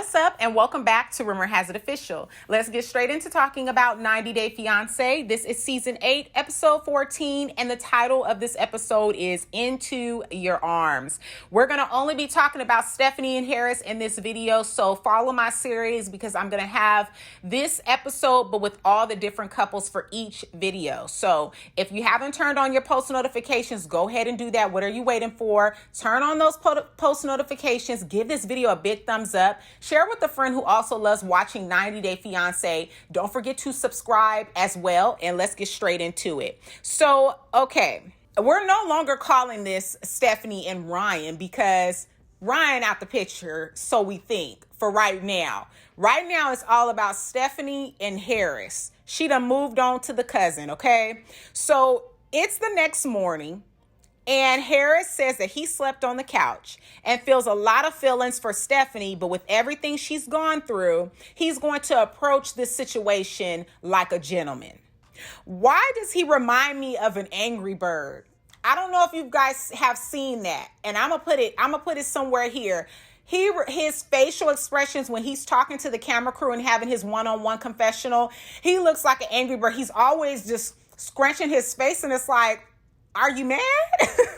What's up, and welcome back to Rumor Has It Official. Let's get straight into talking about 90 Day Fiance. This is season 8, episode 14, and the title of this episode is Into Your Arms. We're going to only be talking about Stephanie and Harris in this video, so follow my series because I'm going to have this episode, but with all the different couples for each video. So if you haven't turned on your post notifications, go ahead and do that. What are you waiting for? Turn on those post notifications. Give this video a big thumbs up. Share with a friend who also loves watching 90 Day Fiance. Don't forget to subscribe as well, and let's get straight into it. So, okay, we're no longer calling this Stephanie and Ryan because Ryan out the picture, so we think, for right now. Right now, it's all about Stephanie and Harris. She done moved on to the cousin, okay? So, it's the next morning. And Harris says that he slept on the couch and feels a lot of feelings for Stephanie, but with everything she's gone through, he's going to approach this situation like a gentleman. Why does he remind me of an Angry Bird? I don't know if you guys have seen that, and I'm gonna put it somewhere here. His facial expressions when he's talking to the camera crew and having his one-on-one confessional, he looks like an Angry Bird. He's always just scrunching his face, and it's like, are you mad?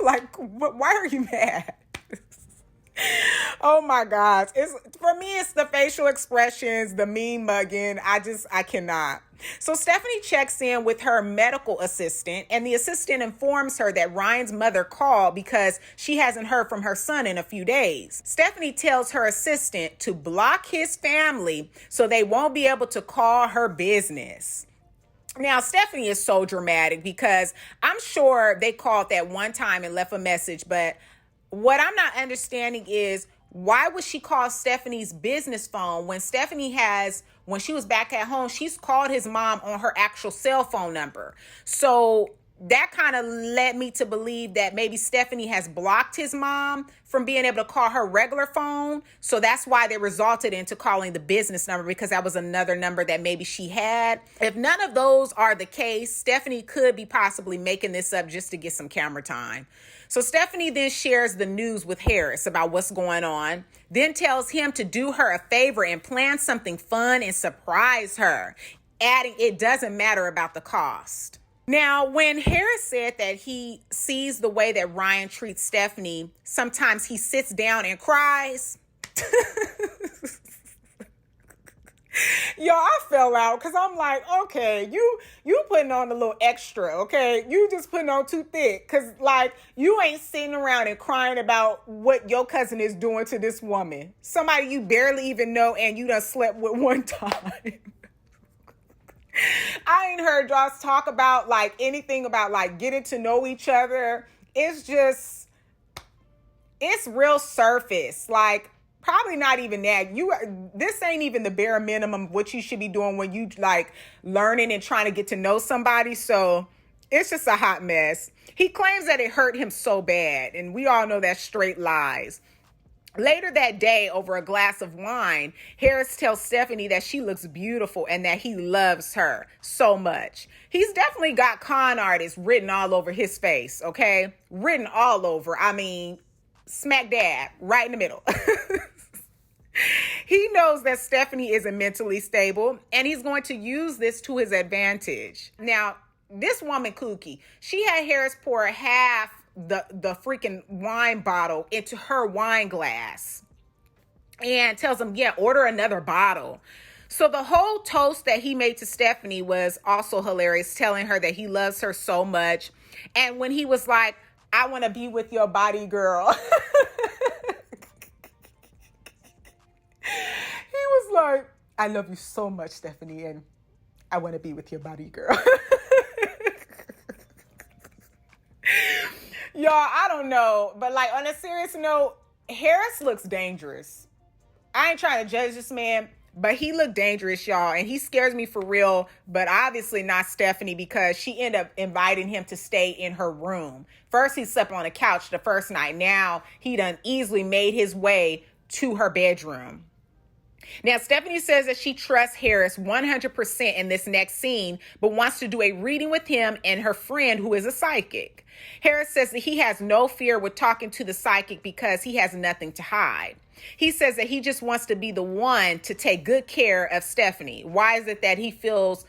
Like, why are you mad? Oh my gosh. For me, it's the facial expressions, the mean mugging. I cannot. So Stephanie checks in with her medical assistant, and the assistant informs her that Ryan's mother called because she hasn't heard from her son in a few days. Stephanie tells her assistant to block his family so they won't be able to call her business. Now, Stephanie is so dramatic because I'm sure they called that one time and left a message, but what I'm not understanding is why would she call Stephanie's business phone when when she was back at home, she's called his mom on her actual cell phone number. So that kind of led me to believe that maybe Stephanie has blocked his mom from being able to call her regular phone. So that's why they resulted into calling the business number, because that was another number that maybe she had. If none of those are the case, Stephanie could be possibly making this up just to get some camera time. So Stephanie then shares the news with Harris about what's going on, then tells him to do her a favor and plan something fun and surprise her, adding it doesn't matter about the cost. Now, when Harris said that he sees the way that Ryan treats Stephanie, sometimes he sits down and cries. Y'all, I fell out because I'm like, okay, you putting on a little extra, okay? You just putting on too thick because, like, you ain't sitting around and crying about what your cousin is doing to this woman. Somebody you barely even know and you done slept with one time. I ain't heard y'all talk about like anything about like getting to know each other. It's real surface. Like probably not even that. This ain't even the bare minimum of what you should be doing when you like learning and trying to get to know somebody. So it's just a hot mess. He claims that it hurt him so bad, and we all know that's straight lies. Later that day, over a glass of wine, Harris tells Stephanie that she looks beautiful and that he loves her so much. He's definitely got con artist written all over his face, okay? Written all over. I mean, smack dab, right in the middle. He knows that Stephanie isn't mentally stable, and he's going to use this to his advantage. Now, this woman kooky, she had Harris pour half the freaking wine bottle into her wine glass and tells him, yeah, order another bottle. So the whole toast that he made to Stephanie was also hilarious, telling her that he loves her so much. And when he was like, I want to be with your body, girl. He was like, I love you so much, Stephanie, and I want to be with your body, girl. Y'all, I don't know. But like on a serious note, Harris looks dangerous. I ain't trying to judge this man, but he looked dangerous, y'all. And he scares me for real, but obviously not Stephanie because she ended up inviting him to stay in her room. First, he slept on a couch the first night. Now, he done easily made his way to her bedroom. Now, Stephanie says that she trusts Harris 100% in this next scene, but wants to do a reading with him and her friend who is a psychic. Harris says that he has no fear with talking to the psychic because he has nothing to hide. He says that he just wants to be the one to take good care of Stephanie. Why is it that he feels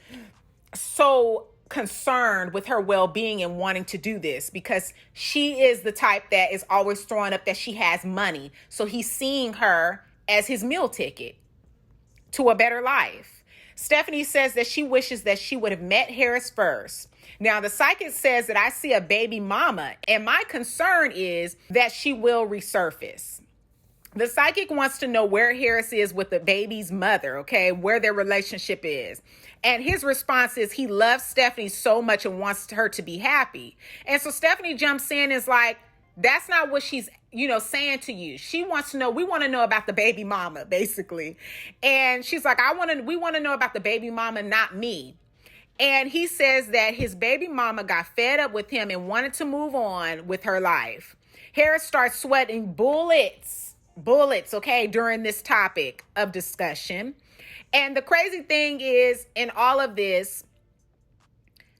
so concerned with her well-being and wanting to do this? Because she is the type that is always throwing up that she has money. So he's seeing her as his meal ticket to a better life. Stephanie says that she wishes that she would have met Harris first. Now, the psychic says that I see a baby mama, and my concern is that she will resurface. The psychic wants to know where Harris is with the baby's mother, okay, where their relationship is. And his response is he loves Stephanie so much and wants her to be happy. And so Stephanie jumps in and is like, that's not what she's, saying to you. She wants to know, we want to know about the baby mama, basically. And she's like, we want to know about the baby mama, not me. And he says that his baby mama got fed up with him and wanted to move on with her life. Harris starts sweating bullets, okay, during this topic of discussion. And the crazy thing is, in all of this,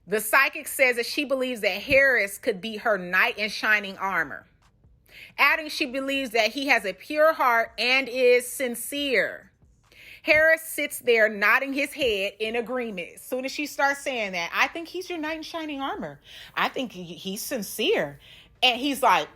the psychic says that she believes that Harris could be her knight in shining armor, adding she believes that he has a pure heart and is sincere. Harris sits there nodding his head in agreement. As soon as she starts saying that, I think he's your knight in shining armor. I think he's sincere. And he's like,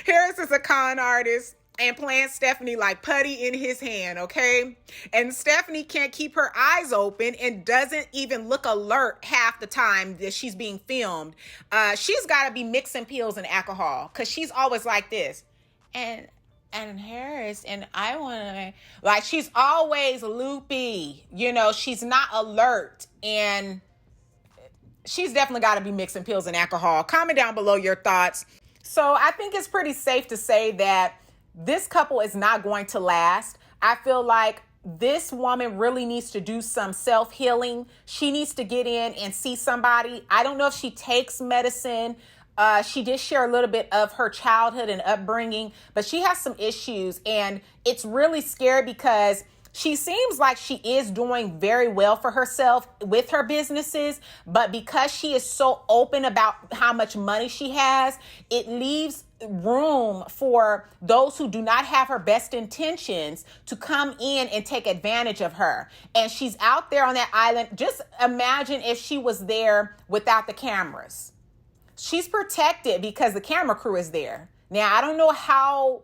Harris is a con artist and playing Stephanie like putty in his hand, okay? And Stephanie can't keep her eyes open and doesn't even look alert half the time that she's being filmed. She's got to be mixing pills and alcohol because she's always like this. And Harris, and I want to, like, she's always loopy. She's not alert, and she's definitely got to be mixing pills and alcohol. Comment down below your thoughts. So I think it's pretty safe to say that this couple is not going to last. I feel like this woman really needs to do some self-healing. She needs to get in and see somebody. I don't know if she takes medicine. She did share a little bit of her childhood and upbringing, but she has some issues, and it's really scary because she seems like she is doing very well for herself with her businesses, but because she is so open about how much money she has, it leaves room for those who do not have her best intentions to come in and take advantage of her. And she's out there on that island. Just imagine if she was there without the cameras. She's protected because the camera crew is there. Now, I don't know how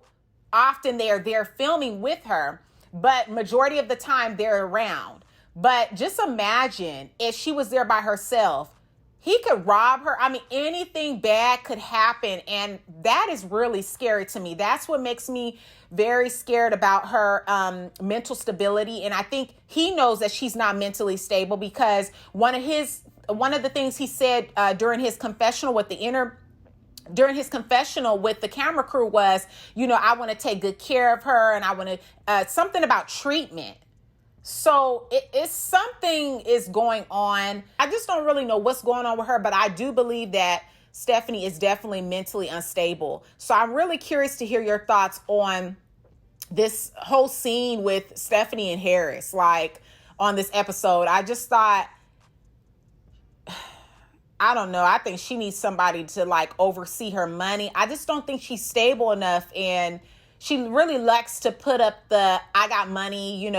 often they are there filming with her, but majority of the time they're around. But just imagine if she was there by herself. He could rob her. I mean, anything bad could happen. And that is really scary to me. That's what makes me very scared about her mental stability. And I think he knows that she's not mentally stable because one of the things he said during his confessional with the camera crew was, I want to take good care of her, and I want to something about treatment. So it's something is going on. I just don't really know what's going on with her, but I do believe that Stephanie is definitely mentally unstable. So I'm really curious to hear your thoughts on this whole scene with Stephanie and Harris, like on this episode. I just thought, I don't know. I think she needs somebody to like oversee her money. I just don't think she's stable enough, and she really likes to put up the, I got money,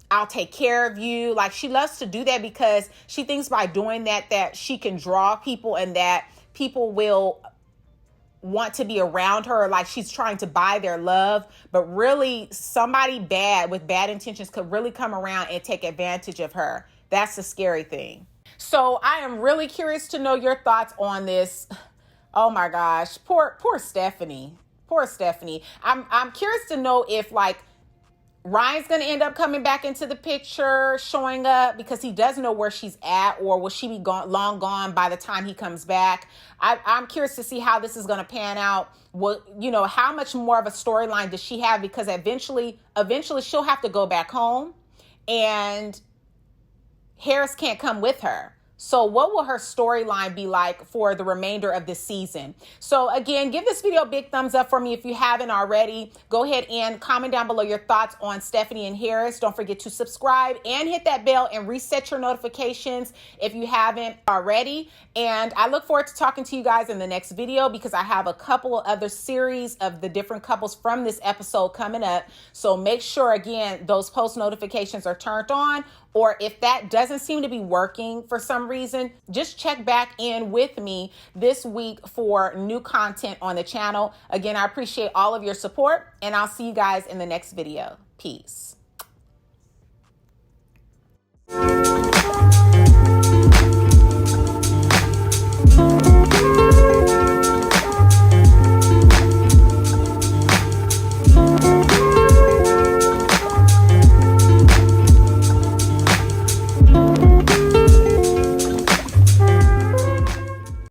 I'll take care of you. Like, she loves to do that because she thinks by doing that she can draw people and that people will want to be around her. Like, she's trying to buy their love, but really somebody bad with bad intentions could really come around and take advantage of her. That's the scary thing. So I am really curious to know your thoughts on this. Oh my gosh, poor Stephanie. Poor Stephanie. I'm curious to know if like Ryan's going to end up coming back into the picture, showing up because he doesn't know where she's at, or will she be long gone by the time he comes back? I'm curious to see how this is going to pan out. How much more of a storyline does she have? Because eventually she'll have to go back home, and Harris can't come with her. So what will her storyline be like for the remainder of this season? So again, give this video a big thumbs up for me if you haven't already. Go ahead and comment down below your thoughts on Stephanie and Harris. Don't forget to subscribe and hit that bell and reset your notifications if you haven't already. And I look forward to talking to you guys in the next video because I have a couple of other series of the different couples from this episode coming up. So make sure, again, those post notifications are turned on. Or if that doesn't seem to be working for some reason, just check back in with me this week for new content on the channel. Again, I appreciate all of your support, and I'll see you guys in the next video. Peace.